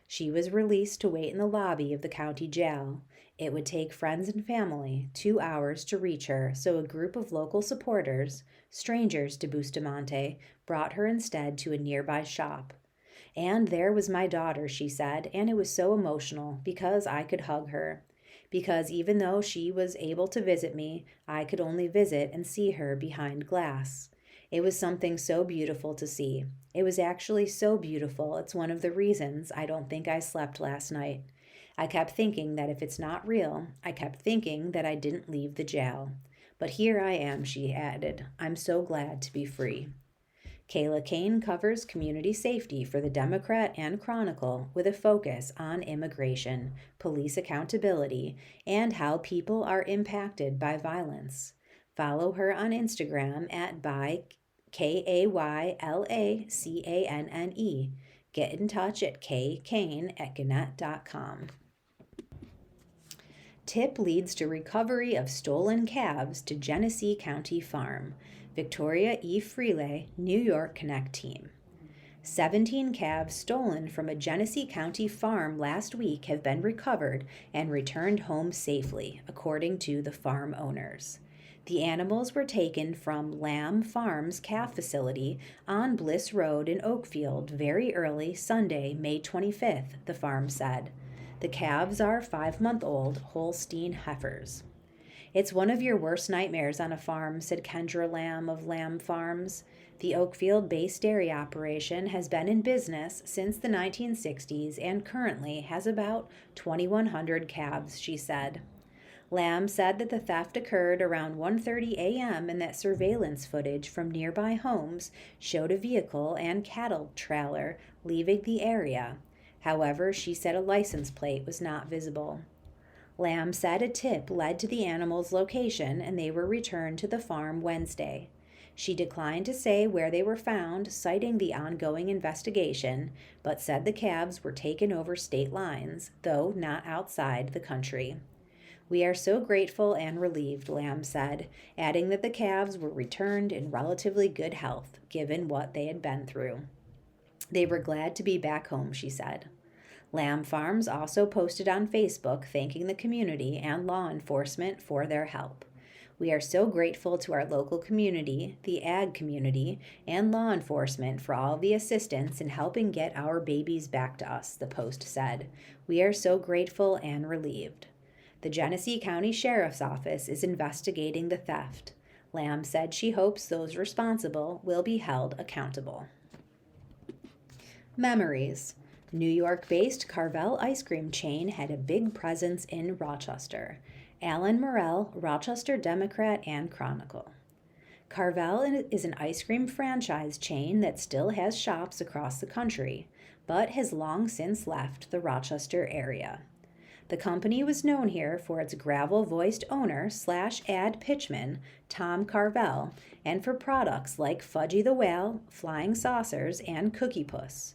She was released to wait in the lobby of the county jail. It would take friends and family 2 hours to reach her, so a group of local supporters, strangers to Bustamante, brought her instead to a nearby shop. "And there was my daughter," she said, "and it was so emotional because I could hug her. Because even though she was able to visit me, I could only visit and see her behind glass. It was something so beautiful to see. It was actually so beautiful, it's one of the reasons I don't think I slept last night. I kept thinking that if it's not real, I kept thinking that I didn't leave the jail. But here I am," she added. "I'm so glad to be free." Kayla Kane covers community safety for the Democrat and Chronicle with a focus on immigration, police accountability, and how people are impacted by violence. Follow her on Instagram at by KAYLACANNE. Get in touch at kkane@gannett.com. Tip leads to recovery of stolen calves to Genesee County Farm. Victoria E. Freeley, New York Connect team. 17 calves stolen from a Genesee County farm last week have been recovered and returned home safely, according to the farm owners. The animals were taken from Lamb Farms calf facility on Bliss Road in Oakfield very early Sunday, May 25th, the farm said. The calves are 5-month-old Holstein heifers. "It's one of your worst nightmares on a farm," said Kendra Lamb of Lamb Farms. The Oakfield-based dairy operation has been in business since the 1960s and currently has about 2,100 calves, she said. Lamb said that the theft occurred around 1:30 a.m. and that surveillance footage from nearby homes showed a vehicle and cattle trailer leaving the area. However, she said a license plate was not visible. Lamb said a tip led to the animals' location and they were returned to the farm Wednesday. She declined to say where they were found, citing the ongoing investigation, but said the calves were taken over state lines, though not outside the country. "We are so grateful and relieved," Lamb said, adding that the calves were returned in relatively good health, given what they had been through. They were glad to be back home, she said. Lamb Farms also posted on Facebook thanking the community and law enforcement for their help. "We are so grateful to our local community, the ag community, and law enforcement for all the assistance in helping get our babies back to us," the post said. "We are so grateful and relieved." The Genesee County Sheriff's Office is investigating the theft. Lamb said she hopes those responsible will be held accountable. Memories. New York-based Carvel ice cream chain had a big presence in Rochester. Alan Morell, Rochester Democrat and Chronicle. Carvel is an ice cream franchise chain that still has shops across the country, but has long since left the Rochester area. The company was known here for its gravel-voiced owner/ad pitchman, Tom Carvel, and for products like Fudgy the Whale, Flying Saucers, and Cookie Puss.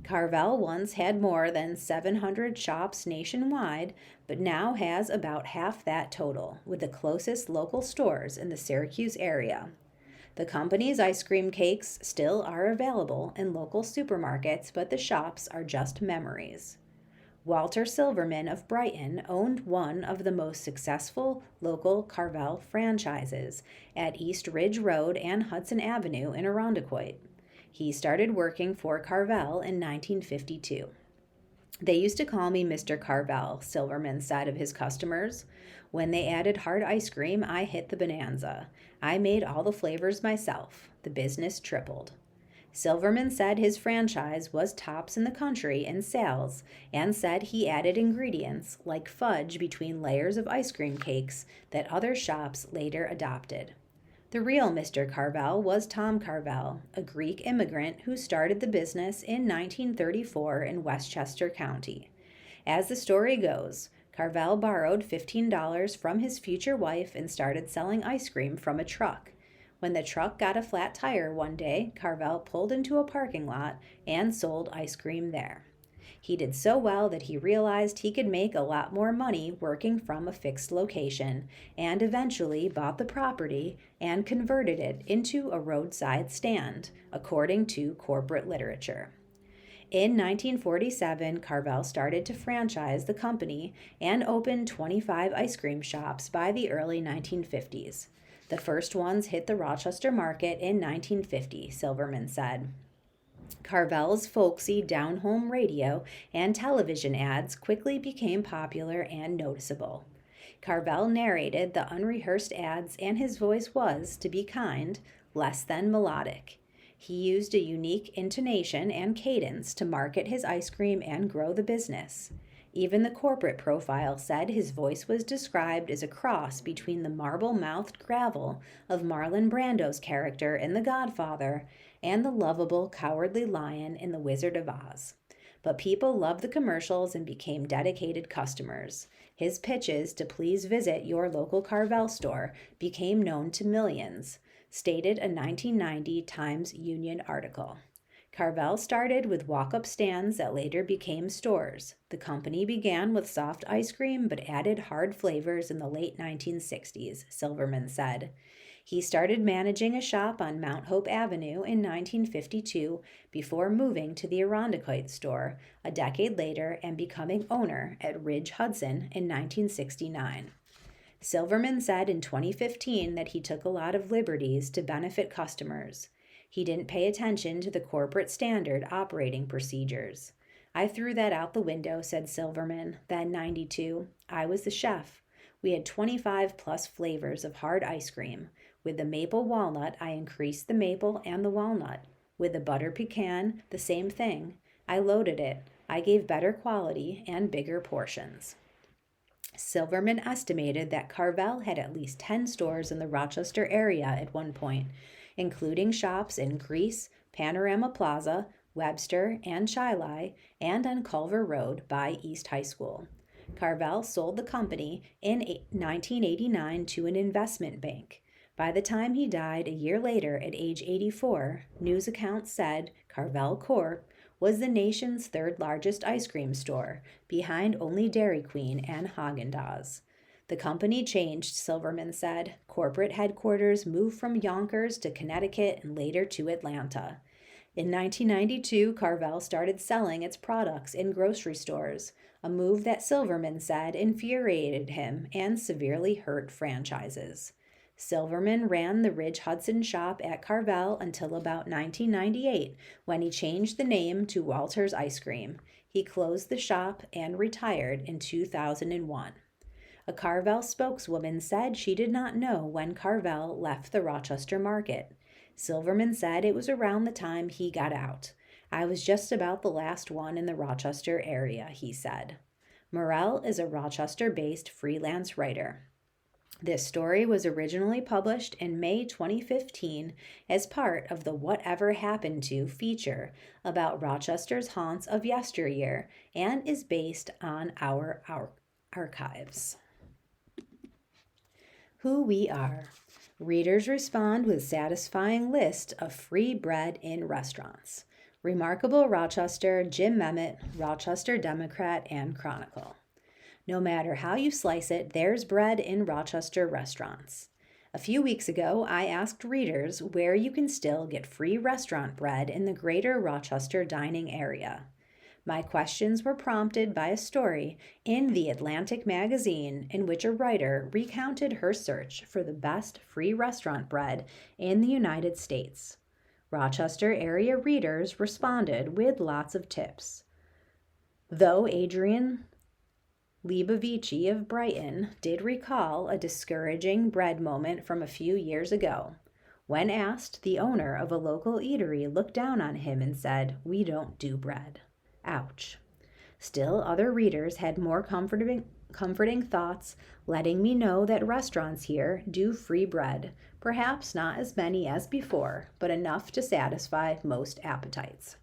Carvel once had more than 700 shops nationwide, but now has about half that total, with the closest local stores in the Syracuse area. The company's ice cream cakes still are available in local supermarkets, but the shops are just memories. Walter Silverman of Brighton owned one of the most successful local Carvel franchises at East Ridge Road and Hudson Avenue in Irondequoit. He started working for Carvel in 1952. "They used to call me Mr. Carvel," Silverman said of his customers. "When they added hard ice cream, I hit the bonanza. I made all the flavors myself. The business tripled." Silverman said his franchise was tops in the country in sales and said he added ingredients like fudge between layers of ice cream cakes that other shops later adopted. The real Mr. Carvel was Tom Carvel, a Greek immigrant who started the business in 1934 in Westchester County. As the story goes, Carvel borrowed $15 from his future wife and started selling ice cream from a truck. When the truck got a flat tire one day, Carvel pulled into a parking lot and sold ice cream there. He did so well that he realized he could make a lot more money working from a fixed location, and eventually bought the property and converted it into a roadside stand, according to corporate literature. In 1947, Carvel started to franchise the company and opened 25 ice cream shops by the early 1950s. The first ones hit the Rochester market in 1950, Silverman said. Carvel's folksy down-home radio and television ads quickly became popular and noticeable. Carvel narrated the unrehearsed ads, and his voice was, to be kind, less than melodic. He used a unique intonation and cadence to market his ice cream and grow the business. Even the corporate profile said his voice was described as a cross between the marble-mouthed gravel of Marlon Brando's character in The Godfather and the lovable, cowardly lion in The Wizard of Oz. But people loved the commercials and became dedicated customers. His pitches to please visit your local Carvel store became known to millions, stated a 1990 Times Union article. Carvel started with walk-up stands that later became stores. The company began with soft ice cream but added hard flavors in the late 1960s, Silverman said. He started managing a shop on Mount Hope Avenue in 1952 before moving to the Irondequoit store a decade later and becoming owner at Ridge Hudson in 1969. Silverman said in 2015 that he took a lot of liberties to benefit customers. He didn't pay attention to the corporate standard operating procedures. I threw that out the window, said Silverman. Then 92, I was the chef. We had 25 plus flavors of hard ice cream. With the maple walnut, I increased the maple and the walnut. With the butter pecan, the same thing. I loaded it. I gave better quality and bigger portions. Silverman estimated that Carvel had at least 10 stores in the Rochester area at one point, including shops in Greece, Panorama Plaza, Webster, and Chili, and on Culver Road by East High School. Carvel sold the company in 1989 to an investment bank. By the time he died a year later at age 84, news accounts said Carvel Corp. Was the nation's third largest ice cream store, behind only Dairy Queen and Haagen-Dazs. The company changed, Silverman said. Corporate headquarters moved from Yonkers to Connecticut and later to Atlanta. In 1992, Carvel started selling its products in grocery stores, a move that Silverman said infuriated him and severely hurt franchises. Silverman ran the Ridge Hudson shop at Carvel until about 1998, when he changed the name to Walter's Ice Cream. He closed the shop and retired in 2001. A Carvel spokeswoman said she did not know when Carvel left the Rochester market. Silverman said it was around the time he got out. I was just about the last one in the Rochester area, he said. Morell is a Rochester-based freelance writer. This story was originally published in May 2015 as part of the Whatever Happened To feature about Rochester's haunts of yesteryear and is based on our archives. Who we are. Readers respond with satisfying list of free bread in restaurants. Remarkable Rochester, Jim Memmott, Rochester Democrat, and Chronicle. No matter how you slice it, there's bread in Rochester restaurants. A few weeks ago, I asked readers where you can still get free restaurant bread in the greater Rochester dining area. My questions were prompted by a story in The Atlantic magazine in which a writer recounted her search for the best free restaurant bread in the United States. Rochester area readers responded with lots of tips. Though Adrian Libovici of Brighton did recall a discouraging bread moment from a few years ago. When asked, the owner of a local eatery looked down on him and said, "We don't do bread." Ouch. Still, other readers had more comforting thoughts, letting me know that restaurants here do free bread, perhaps not as many as before, but enough to satisfy most appetites.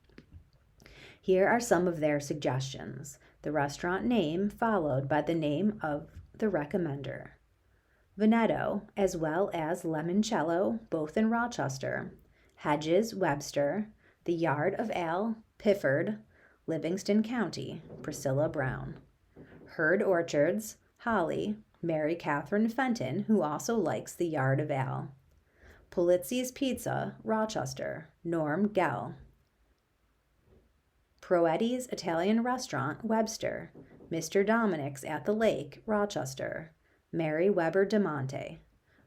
Here are some of their suggestions. The restaurant name followed by the name of the recommender. Veneto, as well as Limoncello, both in Rochester, Hedges, Webster, the Yard of Ale, Pifford, Livingston County, Priscilla Brown. Hurd Orchards, Holly, Mary Catherine Fenton, who also likes the Yard of Ale. Polizzi's Pizza, Rochester, Norm Gell. Proetti's Italian Restaurant, Webster, Mr. Dominic's at the Lake, Rochester, Mary Weber DeMonte.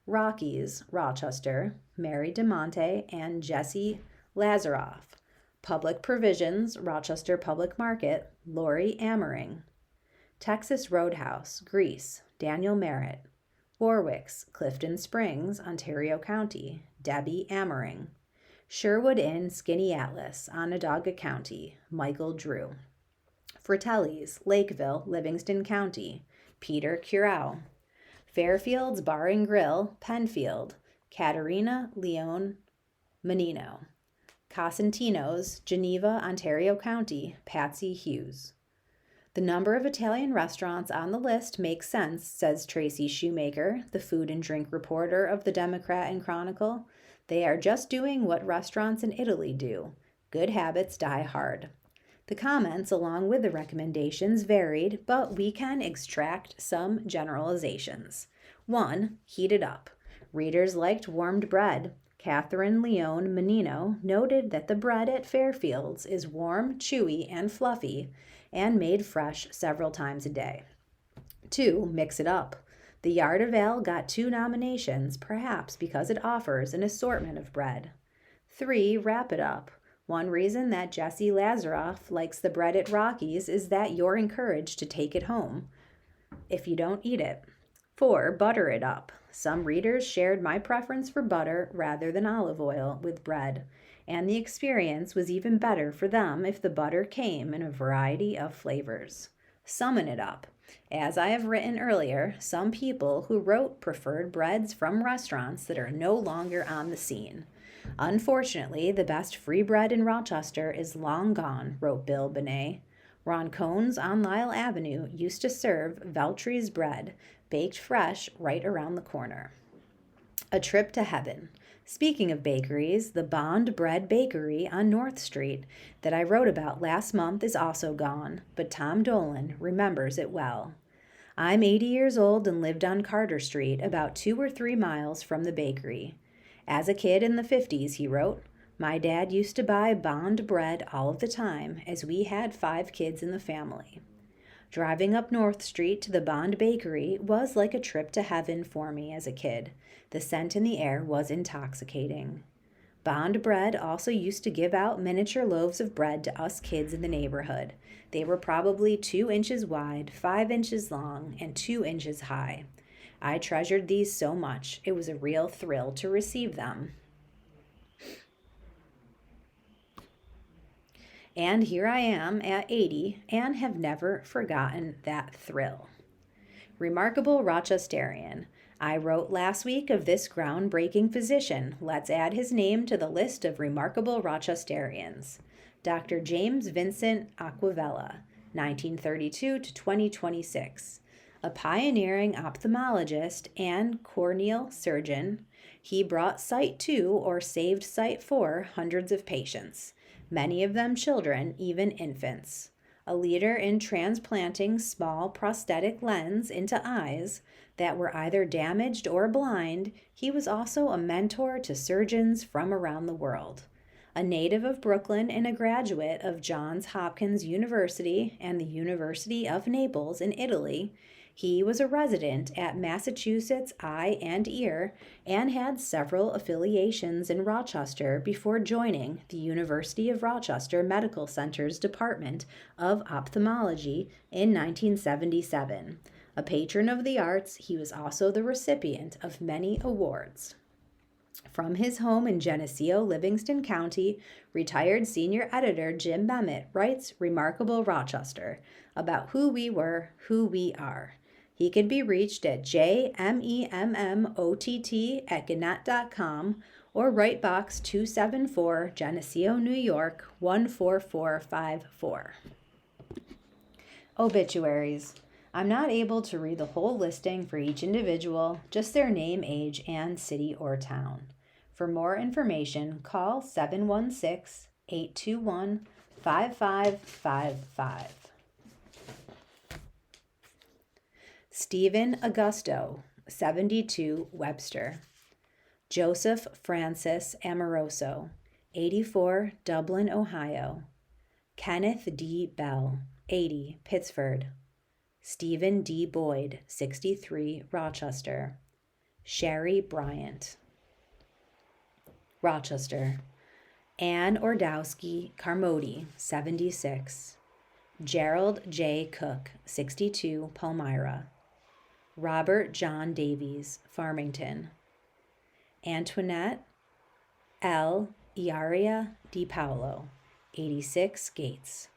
Rocky's, Rochester, Mary DeMonte and Jesse Lazaroff. Public Provisions, Rochester Public Market, Lori Ammering. Texas Roadhouse, Greece, Daniel Merritt. Warwick's, Clifton Springs, Ontario County, Debbie Ammering. Sherwood Inn, Skinny Atlas, Onondaga County, Michael Drew. Fratelli's, Lakeville, Livingston County, Peter Curao. Fairfield's Bar and Grill, Penfield, Katerina Leon Menino. Cosentino's, Geneva, Ontario County, Patsy Hughes. The number of Italian restaurants on the list makes sense, says Tracy Shoemaker, the food and drink reporter of the Democrat and Chronicle. They are just doing what restaurants in Italy do. Good habits die hard. The comments, along with the recommendations, varied, but we can extract some generalizations. 1. Heat it up. Readers liked warmed bread. Catherine Leon Menino noted that the bread at Fairfield's is warm, chewy, and fluffy, and made fresh several times a day. 2. Mix it up. The Yard of Ale got 2 nominations, perhaps because it offers an assortment of bread. 3. Wrap it up. One reason that Jesse Lazaroff likes the bread at Rocky's is that you're encouraged to take it home if you don't eat it. 4. Butter it up. Some readers shared my preference for butter rather than olive oil with bread, and the experience was even better for them if the butter came in a variety of flavors. Summon it up. As I have written earlier, some people who wrote preferred breads from restaurants that are no longer on the scene. Unfortunately, the best free bread in Rochester is long gone, wrote Bill Benet. Roncone's on Lyle Avenue used to serve Veltry's bread, baked fresh right around the corner. A trip to heaven. Speaking of bakeries, the Bond Bread Bakery on North Street that I wrote about last month is also gone, but Tom Dolan remembers it well. I'm 80 years old and lived on Carter Street, about 2 or 3 miles from the bakery. As a kid in the 50s, he wrote, my dad used to buy Bond bread all of the time, as we had 5 kids in the family. Driving up North Street to the Bond Bakery was like a trip to heaven for me as a kid. The scent in the air was intoxicating. Bond Bread also used to give out miniature loaves of bread to us kids in the neighborhood. They were probably 2 inches wide, 5 inches long, and 2 inches high. I treasured these so much. It was a real thrill to receive them. And here I am at 80 and have never forgotten that thrill. Remarkable Rochesterian. I wrote last week of this groundbreaking physician. Let's add his name to the list of remarkable Rochesterians. Dr. James Vincent Aquavella, 1932 to 2026. A pioneering ophthalmologist and corneal surgeon, he brought sight to or saved sight for hundreds of patients, many of them children, even infants. A leader in transplanting small prosthetic lens into eyes that were either damaged or blind, he was also a mentor to surgeons from around the world. A native of Brooklyn and a graduate of Johns Hopkins University and the University of Naples in Italy, he was a resident at Massachusetts Eye and Ear and had several affiliations in Rochester before joining the University of Rochester Medical Center's Department of Ophthalmology in 1977. A patron of the arts, he was also the recipient of many awards. From his home in Geneseo, Livingston County, retired senior editor Jim Memmott writes Remarkable Rochester about who we were, who we are. He can be reached at jmemmott@gannett.com or Write Box 274, Geneseo, New York 14454. Obituaries. I'm not able to read the whole listing for each individual, just their name, age, and city or town. For more information, call 716-821-5555. Stephen Augusto, 72 Webster. Joseph Francis Amoroso, 84 Dublin, Ohio. Kenneth D. Bell, 80 Pittsford. Stephen D. Boyd, 63 Rochester. Sherry Bryant, Rochester. Ann Ordowski Carmody, 76. Gerald J. Cook, 62 Palmyra. Robert John Davies, Farmington. Antoinette L. Iaria Di Paolo, 86 Gates.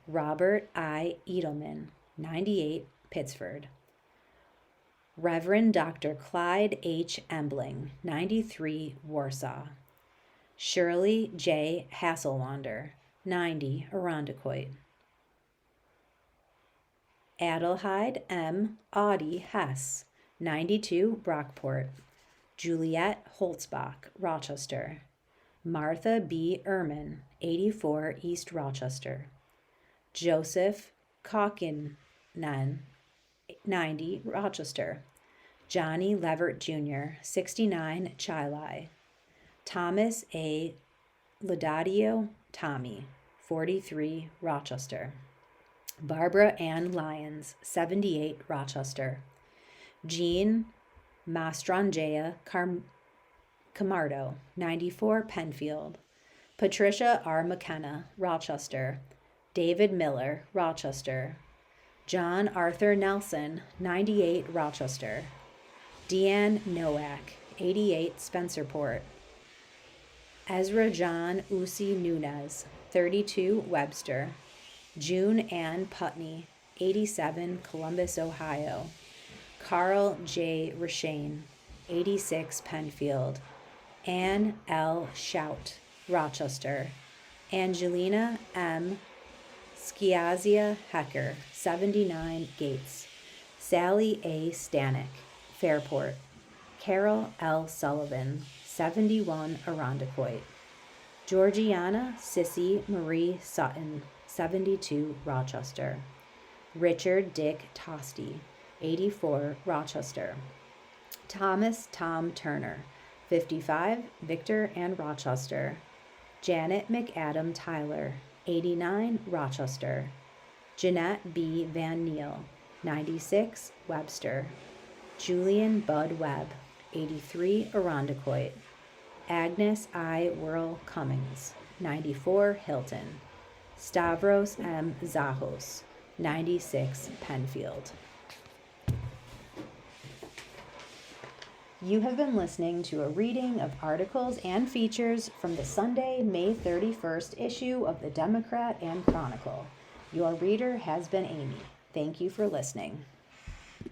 Robert I. Edelman, 98 Pittsford. Reverend Dr. Clyde H. Embling, 93 Warsaw. Shirley J. Hasselwander, 90 Irondequoit. Adelheid M. Audie Hess, 92 Brockport. Juliette Holtzbach, Rochester. Martha B. Ehrman, 84 East Rochester. Joseph Calkinan, 90 Rochester. Johnny Levert Jr., 69 Chili. Thomas A. Laudadio Tommy, 43 Rochester. Barbara Ann Lyons, 78 Rochester. Jean Mastrangea Camardo, 94 Penfield. Patricia R. McKenna, Rochester. David Miller, Rochester. John Arthur Nelson, 98 Rochester. Deanne Nowak, 88 Spencerport. Ezra John Usi Nunez, 32 Webster. June Ann Putney, 87 Columbus, Ohio. Carl J. Rashane, 86 Penfield. Ann L. Shout, Rochester. Angelina M. Schiazia Hecker, 79 Gates. Sally A. Stanek, Fairport. Carol L. Sullivan, 71 Irondequoit. Georgiana Sissy Marie Sutton, 72 Rochester. Richard Dick Tosti, 84 Rochester. Thomas Tom Turner, 55 Victor and Rochester. Janet McAdam Tyler, 89 Rochester. Jeanette B. Van Neal, 96 Webster. Julian Bud Webb, 83 Irondequoit. Agnes I. Whirl Cummings, 94 Hilton. Stavros M. Zahos, 96 Penfield. You have been listening to a reading of articles and features from the Sunday, May 31st issue of the Democrat and Chronicle. Your reader has been Amy. Thank you for listening.